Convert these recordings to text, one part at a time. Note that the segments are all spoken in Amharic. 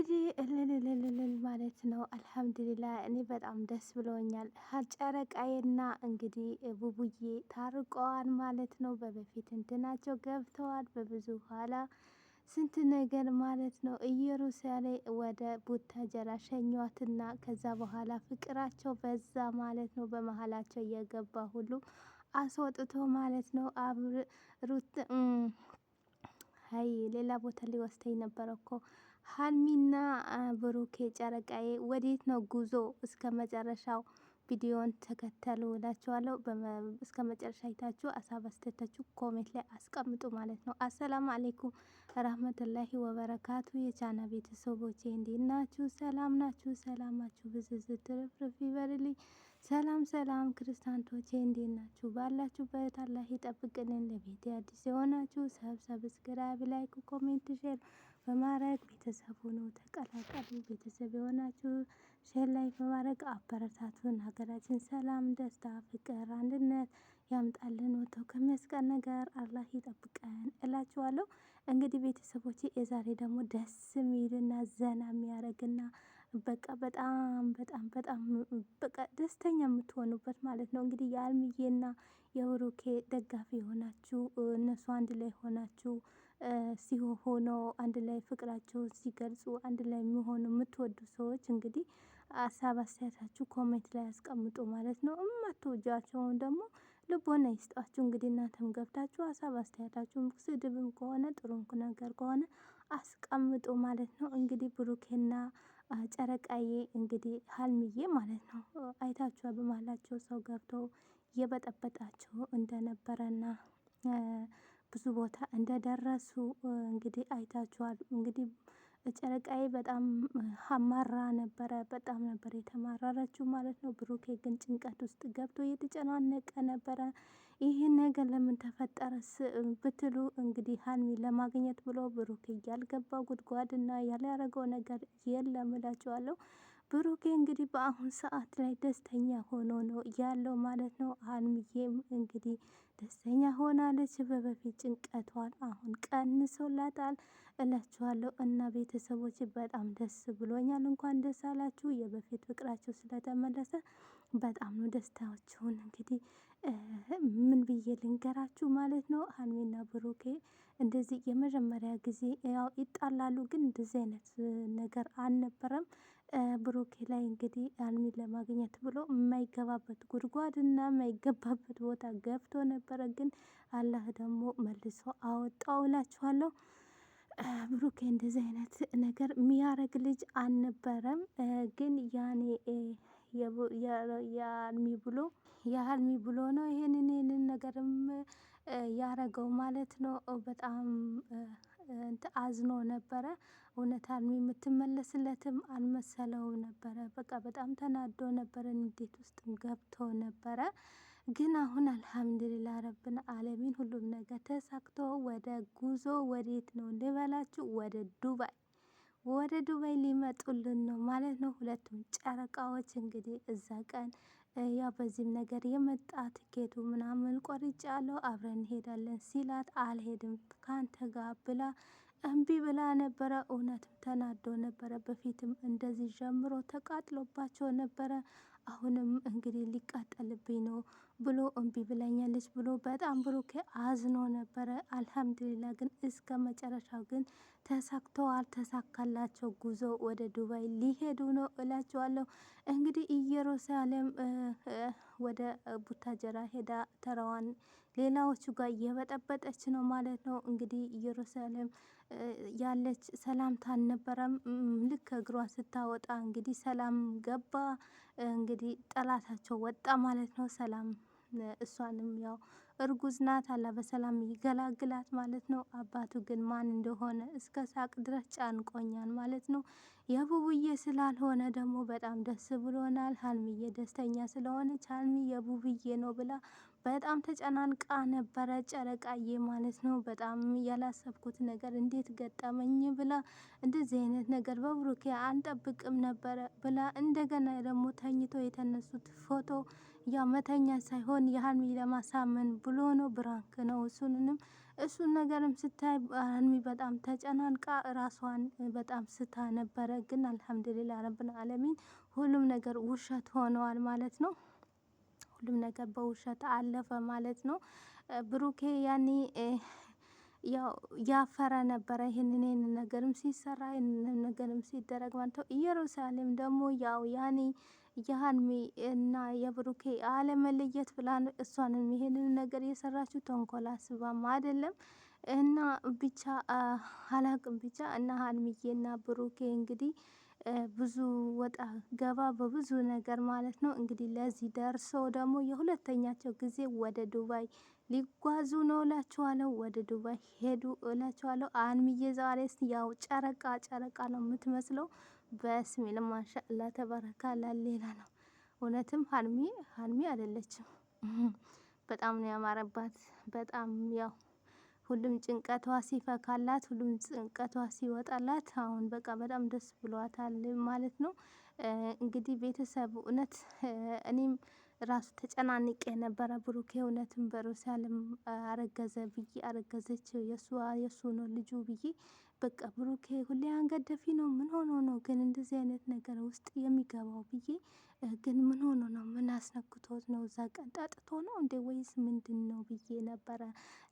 እንግዲህ እልልልልል ማለት ነው። አልሐምዱሊላህ እኔ በጣም ደስ ብሎኛል። ጨረቃዬና እንግዲህ ቡቡዬ ታርቀዋል ማለት ነው። በበፊት እንትናቸው ገብተዋል በብዙ ኋላ ስንት ነገር ማለት ነው። ኢየሩሳሌም ወደ ቡታጀራ ሸኟትና ከዛ በኋላ ፍቅራቸው በዛ ማለት ነው። በመሀላቸው እየገባ ሁሉ አስወጥቶ ማለት ነው። ሩት አይ ሌላ ቦታ ሊወስደኝ ነበር እኮ ሀልሚና ብሩኬ ጨረቃዬ ወዴት ነው ጉዞ? እስከ መጨረሻው ቪዲዮን ተከተሉ እላችኋለሁ። እስከ መጨረሻ አይታችሁ አሳብ አስተያየታችሁ ኮሜንት ላይ አስቀምጡ ማለት ነው። አሰላሙ አሌይኩም ረህመቱላሂ ወበረካቱ የቻና ቤተሰቦቼ እንዴት ናችሁ? ሰላም ናችሁ? ሰላማችሁ ብዝዝት ትርፍርፍ ይበልልኝ። ሰላም ሰላም ክርስቲያኖቼ እንዴት ናችሁ? ባላችሁበት አላህ ይጠብቅልን። ለቤቴ አዲስ የሆናችሁ ሰብስክራይብ፣ ላይክ፣ ኮሜንት፣ ሼር በማድረግ ቤተሰብ ሆኖ ተቀላቀሉ። ቤተሰብ የሆናችሁ ሼር ላይክ በማድረግ አበረታቱን። ሀገራችን ሰላም፣ ደስታ፣ ፍቅር፣ አንድነት ያምጣልን። ወጥቶ ከሚያስቀር ነገር አላህ ይጠብቀን እላችኋለሁ። እንግዲህ ቤተሰቦቼ የዛሬ ደግሞ ደስ የሚልና ዘና የሚያደርግና በቃ በጣም በጣም በጣም በቃ ደስተኛ የምትሆኑበት ማለት ነው። እንግዲህ የሀይሚዬና የብሩኬ ደጋፊ የሆናችሁ እነሱ አንድ ላይ ሆናችሁ ሲሆኑ አንድ ላይ ፍቅራቸውን ሲገልጹ አንድ ላይ የሚሆኑ የምትወዱ ሰዎች እንግዲህ ሀሳብ አስተያየታችሁ ኮሜንት ላይ ያስቀምጡ ማለት ነው። እማትወጇቸውን ደግሞ ልቦና ይስጣችሁ። እንግዲህ እናንተም ገብታችሁ ሀሳብ አስተያየታችሁ ስድብም ከሆነ ጥሩም ነገር ከሆነ አስቀምጡ ማለት ነው። እንግዲህ ብሩኬና ጨረቃዬ እንግዲህ ሀልሚዬ ማለት ነው አይታችኋል። በመሀላቸው ሰው ገብቶ እየበጠበጣቸው እንደነበረና ብዙ ቦታ እንደደረሱ እንግዲህ አይታችኋል። እንግዲህ ጨረቃዬ በጣም አማራ ነበረ፣ በጣም ነበር የተማረረችው ማለት ነው። ብሩኬ ግን ጭንቀት ውስጥ ገብቶ እየተጨናነቀ ነበረ። ይህን ነገር ለምን ተፈጠረስ ብትሉ እንግዲህ ሀልሚ ለማግኘት ብሎ ብሩኬ ያልገባው ጉድጓድ እና ያላረገው ነገር የለም እላችኋለሁ። ብሩኬ እንግዲህ በአሁን ሰዓት ላይ ደስተኛ ሆኖ ነው ያለው ማለት ነው። ሀልሚዬም እንግዲህ ደስተኛ ሆናለች። በበፊት ጭንቀቷን አሁን ቀንሶላታል እላችኋለሁ። እና ቤተሰቦች በጣም ደስ ብሎኛል። እንኳን ደስ አላችሁ። የበፊት ፍቅራቸው ስለተመለሰ በጣም ነው ደስታችሁን እንግዲህ ምን ብዬ ልንገራችሁ ማለት ነው። ሀልሚና ብሩኬ እንደዚህ የመጀመሪያ ጊዜ ያው ይጣላሉ፣ ግን እንደዚህ አይነት ነገር አልነበረም። ብሩኬ ላይ እንግዲህ ሀልሚን ለማግኘት ብሎ የማይገባበት ጉድጓድ እና የማይገባበት ቦታ ገብቶ ነበረ፣ ግን አላህ ደግሞ መልሶ አወጣው እላችኋለሁ። ብሩኬ እንደዚህ አይነት ነገር የሚያረግ ልጅ አልነበረም። ግን ያኔ የሀልሚ ብሎ ነው ይሄንን ነገርም ያረገው ማለት ነው። በጣም አዝኖ ነበረ። እውነት ሀልሚ የምትመለስለትም አልመሰለውም ነበረ። በቃ በጣም ተናዶ ነበረ። ንዴት ውስጥም ገብቶ ነበረ። ግን አሁን አልሐምዱሊላህ ረብን አለሚን ሁሉም ነገር ተሳክቶ ወደ ጉዞ ወዴት ነው ልበላችሁ? ወደ ዱባይ ሊመጡልን ነው ማለት ነው። ሁለቱም ጨረቃዎች እንግዲህ እዛ ቀን ያው በዚህም ነገር የመጣ ትኬቱ ምናምን ቆርጫለሁ አብረን እንሄዳለን ሲላት አልሄድም ካንተ ጋር ብላ እምቢ ብላ ነበረ። እውነትም ተናዶ ነበረ። በፊትም እንደዚህ ጀምሮ ተቃጥሎባቸው ነበረ። አሁንም እንግዲህ ሊቃጠልብኝ ነው ብሎ እምቢ ብላኛለች ብሎ በጣም ብሩኬ አዝኖ ነበረ። አልሐምዱሊላህ ግን እስከ መጨረሻው ግን ተሳክተዋል። ተሳካላቸው። ጉዞ ወደ ዱባይ ሊሄዱ ነው እላቸዋለሁ። እንግዲህ ኢየሩሳሌም ወደ ቡታጀራ ሄዳ ተራዋን ሌላዎቹ ጋር እየበጠበጠች ነው ማለት ነው። እንግዲህ ኢየሩሳሌም ያለች ሰላምታ አልነበረም። ልክ እግሯ ስታወጣ እንግዲህ ሰላም ገባ። እንግዲህ ጠላታቸው ወጣ ማለት ነው። ሰላም እሷንም ያው እርጉዝ ናት፣ አላህ በሰላም ይገላግላት ማለት ነው። አባቱ ግን ማን እንደሆነ እስከ ሳቅ ድረስ ጫንቆኛል ማለት ነው። የቡቡዬ ስላልሆነ ደግሞ በጣም ደስ ብሎናል። ሀልሚዬ ደስተኛ ስለሆነች ሀልሚ የቡቡዬ ነው ብላ በጣም ተጨናንቃ ነበረ ጨረቃዬ ማለት ነው። በጣም ያላሰብኩት ነገር እንዴት ገጠመኝ ብላ እንደዚህ አይነት ነገር በብሩኬ አንጠብቅም ነበረ ብላ እንደገና ደግሞ ተኝቶ የተነሱት ፎቶ ያው መተኛ ሳይሆን የሀልሚ ለማሳመን ብሎ ነው፣ ብራንክ ነው። እሱንንም እሱን ነገርም ስታይ ሀይሚ በጣም ተጨናንቃ ራሷን በጣም ስታ ነበረ። ግን አልሐምዱሊላ ረብል ዓለሚን ሁሉም ነገር ውሸት ሆነዋል ማለት ነው። ሁሉም ነገር በውሸት አለፈ ማለት ነው። ብሩኬ ያኔ ያው ያፈረ ነበረ። ይህንን ነገርም ሲሰራ ይህንን ነገርም ሲደረግ ማለት ነው። ኢየሩሳሌም ደግሞ ያው ያኔ የሀይሚ እና የብሩኬ አለመለየት ብላ እሷንም ይሄንን ነገር የሰራችው ተንኮል አስባም አይደለም። እና ብቻ አላቅም ብቻ እና ሀይሚዬና ብሩኬ እንግዲህ ብዙ ወጣ ገባ በብዙ ነገር ማለት ነው። እንግዲህ ለዚህ ደርሰው ደግሞ የሁለተኛቸው ጊዜ ወደ ዱባይ ሊጓዙ ነው እላችኋለሁ። ወደ ዱባይ ሄዱ እላችኋለሁ። ሀይሚዬ ዛሬስ ያው ጨረቃ ጨረቃ ነው የምትመስለው። በስሚል ማሻአላ ተባረካላ ሌላ ነው። እውነትም ሀይሚ አይደለችም። በጣም ነው ያማረባት። በጣም ያው ሁሉም ጭንቀቷ ሲፈካላት፣ ሁሉም ጭንቀቷ ሲወጣላት አሁን በቃ በጣም ደስ ብሏታል ማለት ነው። እንግዲህ ቤተሰብ እውነት እኔም ራሱ ተጨናንቄ ነበረ። ብሩኬ እውነትም በኢየሩሳሌም አረገዘ ብዬ አረገዘች የእሱ ነው ልጁ ብዬ በቃ ብሩኬ ሁሌ አንገት ደፊ ነው። ምን ሆኖ ነው ግን እንደዚህ አይነት ነገር ውስጥ የሚገባው ብዬ ግን ምን ሆኖ ነው? ምን አስነክቶት ነው? እዛ ቀን ጠጥቶ ነው እንዴ ወይስ ምንድን ነው ብዬ ነበረ።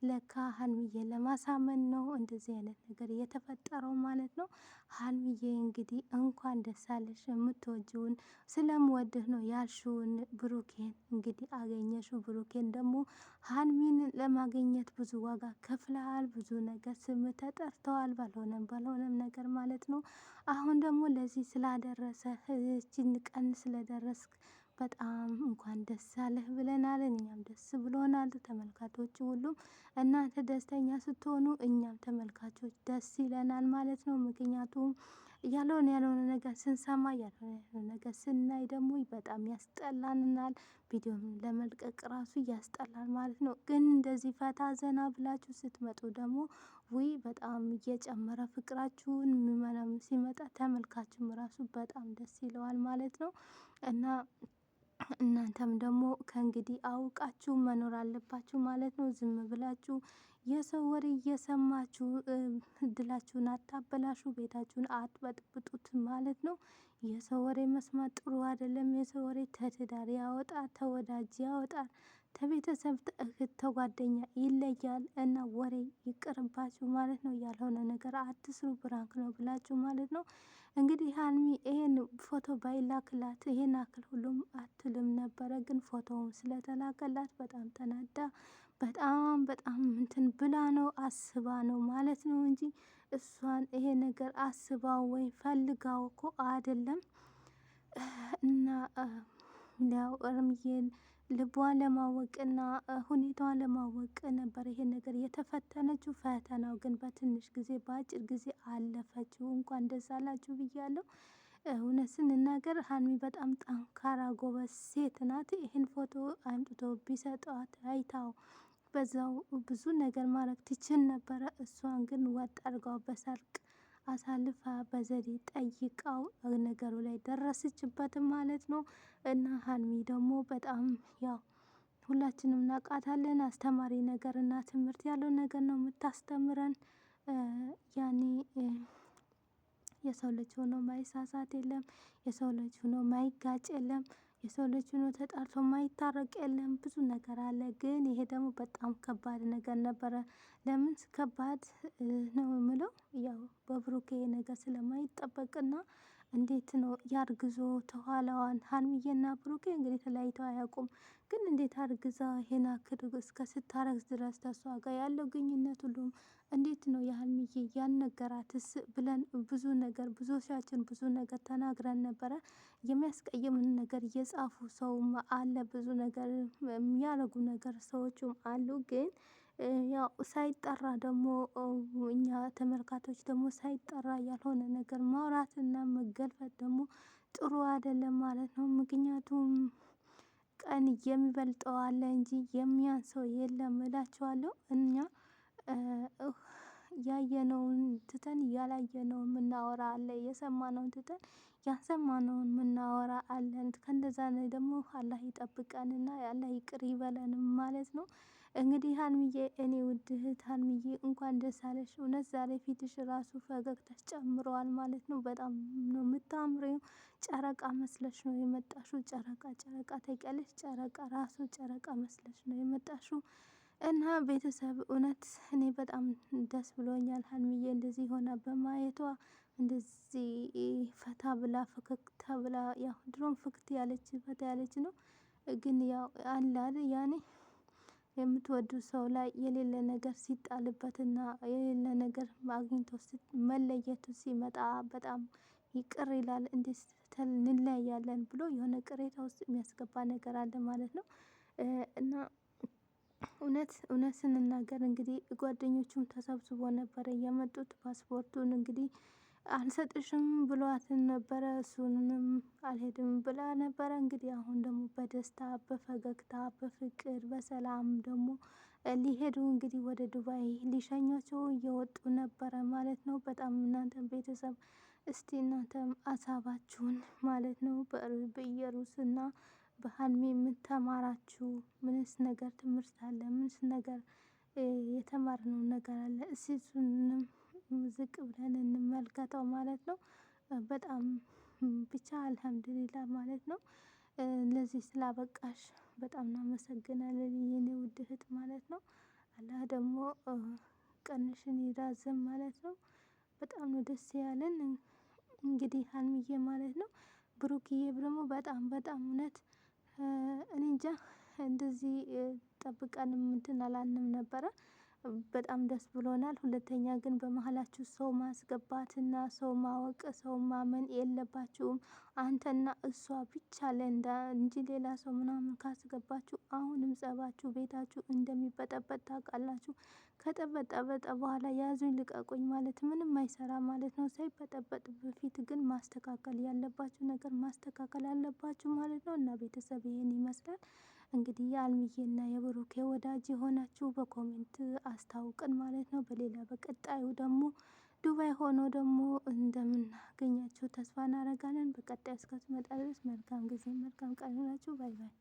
ለካ ሀይሚዬን ለማሳመን ነው እንደዚህ አይነት ነገር የተፈጠረው ማለት ነው። ሀይሚዬ እንግዲህ እንኳን ደስ አለሽ። የምትወጂውን ስለምወድህ ነው ያልሽውን ብሩኬን እንግዲህ አገኘሽው። ብሩኬን ደግሞ ሀይሚን ለማግኘት ብዙ ዋጋ ከፍለሃል። ብዙ ነገር ስም ተጠርተዋል። ባልሆነም ነገር ማለት ነው። አሁን ደግሞ ለዚህ ስላደረሰ እችን ቀን ስለደረስክ በጣም እንኳን ደስ አለህ ብለናል። እኛም ደስ ብሎናል። ተመልካቾች ሁሉም እናንተ ደስተኛ ስትሆኑ እኛም ተመልካቾች ደስ ይለናል ማለት ነው። ምክንያቱም ያልሆነ ነገር ስንሰማ ያልሆነ ነገር ስናይ ደግሞ በጣም ያስጠላናል። ቪዲዮም ለመልቀቅ ራሱ ያስጠላል ማለት ነው። ግን እንደዚህ ፈታ ዘና ብላችሁ ስትመጡ ደግሞ ውይ በጣም እየጨመረ ፍቅራችሁን ምመናም ሲመጣ ተመልካችም ራሱ በጣም ደስ ይለዋል ማለት ነው። እና እናንተም ደግሞ ከእንግዲህ አውቃችሁ መኖር አለባችሁ ማለት ነው። ዝም ብላችሁ የሰው ወሬ እየሰማችሁ እድላችሁን አታበላሹ። ቤታችሁን አትበጥብጡት ማለት ነው። የሰው ወሬ መስማት ጥሩ አይደለም። የሰው ወሬ ተትዳር ያወጣል፣ ተወዳጅ ያወጣል፣ ተቤተሰብ እህት ተጓደኛ ይለያል። እና ወሬ ይቅርባችሁ ማለት ነው። ያልሆነ ነገር አትስሩ። ብራንክ ነው ብላችሁ ማለት ነው። እንግዲህ ሀይሚ ይሄን ፎቶ ባይላክላት ይሄን አክል ሁሉም አትልም ነበረ። ግን ፎቶውን ስለተላከላት በጣም ተናዳ በጣም እንትን ብላ ነው አስባ ነው ማለት ነው እንጂ እሷን ይሄ ነገር አስባው ወይ ፈልጋው እኮ አይደለም። እና ያው እርምዬን ልቧን ለማወቅና ሁኔታዋን ለማወቅ ነበር ይሄን ነገር የተፈተነችው። ፈተናው ግን በትንሽ ጊዜ በአጭር ጊዜ አለፈችው። እንኳን ደስ አላችሁ ብያለሁ። እውነት ስንናገር ሀይሚ በጣም ጠንካራ ጎበዝ ሴት ናት። ይህን ፎቶ አምጥቶ ቢሰጧት አይታው በዛው ብዙ ነገር ማድረግ ትችል ነበረ። እሷን ግን ወጥ አድርጋው በሰርቅ አሳልፋ በዘዴ ጠይቃው ነገሩ ላይ ደረሰችበትም ማለት ነው። እና ሀይሚ ደግሞ በጣም ያው ሁላችንም እናውቃታለን። አስተማሪ ነገር እና ትምህርት ያለው ነገር ነው የምታስተምረን። ያኔ የሰው ልጅ ሆኖ ማይሳሳት የለም። የሰው ልጅ ሆኖ ማይጋጭ የለም። የሰው ልጅ ሆኖ ተጣልቶ ማይታረቅ የለም። ብዙ ነገር አለ። ግን ይሄ ደግሞ በጣም ከባድ ነገር ነበረ። ለምን ከባድ ነው የምለው ያው በብሩኬ ነገር ስለማይጠበቅና እንዴት ነው ያርግዞ ተኋላዋን ሀይሚዬና ብሩኬ እንግዲህ ተለያይተው አያውቁም። ግን እንዴት አርግዛ ይሄን አክል እስከ ስታረግዝ ድረስ ተሷ ጋር ያለው ግንኙነት ሁሉም እንዴት ነው የሀይሚዬ ያልነገራትስ ብለን ብዙ ነገር ብዙዎቻችን ብዙ ነገር ተናግረን ነበረ። የሚያስቀይምን ነገር እየጻፉ ሰውም አለ። ብዙ ነገር የሚያረጉ ነገር ሰዎችም አሉ። ግን ያው ሳይጠራ ደግሞ እኛ ተመልካቾች ደግሞ ሳይጠራ ያልሆነ ነገር ማውራትና መገልፈጥ ደግሞ ጥሩ አይደለም ማለት ነው። ምክንያቱም ቀን የሚበልጠው አለ እንጂ የሚያንሰው የለም እላችኋለሁ። እኛ ያየነውን ትተን ያላየነውን የምናወራ አለ። የሰማነውን ትተን ያልሰማነውን የምናወራ አለን። ከእንደዛ ደግሞ አላህ ይጠብቀንና አላህ ይቅር ይበለንም ማለት ነው። እንግዲህ ሀይሚዬ እኔ ውድ እህት ሀይሚዬ እንኳን ደስ አለሽ። እውነት ዛሬ ፊትሽ ራሱ ፈገግታሽ ጨምረዋል ማለት ነው። በጣም ነው የምታምሪው። ጨረቃ መስለሽ ነው የመጣሽው። ጨረቃ ታውቂያለሽ? ጨረቃ ራሱ ጨረቃ መስለሽ ነው የመጣሽው። እና ቤተሰብ እውነት እኔ በጣም ደስ ብሎኛል። ሀይሚዬ እንደዚህ ሆና በማየቷ እንደዚህ ፈታ ብላ ፈገግታ ብላ ያው ድሮም ፍክት ያለች ፈታ ያለች ነው። ግን ያው አለ አይደል ያኔ የምትወዱት ሰው ላይ የሌለ ነገር ሲጣልበትና የሌለ ነገር አግኝቶ መለየቱ ሲመጣ በጣም ይቅር ይላል። እንዴት እንለያያለን ብሎ የሆነ ቅሬታ ውስጥ የሚያስገባ ነገር አለ ማለት ነው። እና እውነት ስንናገር እንግዲህ ጓደኞቹም ተሰብስቦ ነበረ የመጡት። ፓስፖርቱን እንግዲህ አልሰጥሽም ብሏትን ነበረ። እሱንም አልሄድም ብላ ነበረ። እንግዲህ አሁን ደግሞ በደስታ በፈገግታ በፍቅር በሰላም ደግሞ ሊሄዱ እንግዲህ ወደ ዱባይ ሊሸኟቸው እየወጡ ነበረ ማለት ነው። በጣም እናንተም ቤተሰብ እስቲ እናንተም ሀሳባችሁን ማለት ነው በኢየሩስና በሀይሚ የምተማራችሁ ምንስ ነገር ትምህርት አለ? ምንስ ነገር የተማርነው ነገር አለ? እስቲ እሱንም ዝቅ ብለን እንመልከተው ማለት ነው። በጣም ብቻ አልሀምድሊላ ማለት ነው። ለዚህ ስላበቃሽ በጣም እናመሰግናለን የኔ ውድ እህት ማለት ነው። አላህ ደግሞ ቀንሽን ይራዝም ማለት ነው። በጣም ነው ደስ ያለን እንግዲህ ሀይሚዬ ማለት ነው። ብሩክዬ ደግሞ በጣም እውነት እኔ እንጃ እንደዚህ ጠብቀንም እንትን አላልንም ነበረ። በጣም ደስ ብሎናል። ሁለተኛ ግን በመሀላችሁ ሰው ማስገባትና ሰው ማወቅ ሰው ማመን የለባችሁም። አንተና እሷ ብቻ እንጂ ሌላ ሰው ምናምን ካስገባችሁ አሁንም ጸባችሁ ቤታችሁ እንደሚበጠበጥ ታውቃላችሁ። ከጠበጠበጠ በኋላ ያዙኝ ልቀቁኝ ማለት ምንም አይሰራ ማለት ነው። ሳይበጠበጥ በፊት ግን ማስተካከል ያለባችሁ ነገር ማስተካከል አለባችሁ ማለት ነው። እና ቤተሰብ ይሄን ይመስላል። እንግዲህ የሀይሚዬና የብሩኬ ወዳጅ የሆናችሁ በኮሜንት አስታውቅን ማለት ነው። በሌላ በቀጣዩ ደግሞ ዱባይ ሆኖ ደግሞ እንደምናገኛችሁ ተስፋ እናደርጋለን። በቀጣይ እስከምመጣ ድረስ መልካም ጊዜ መልካም ቀን ይሁንላችሁ። ባይ ባይ።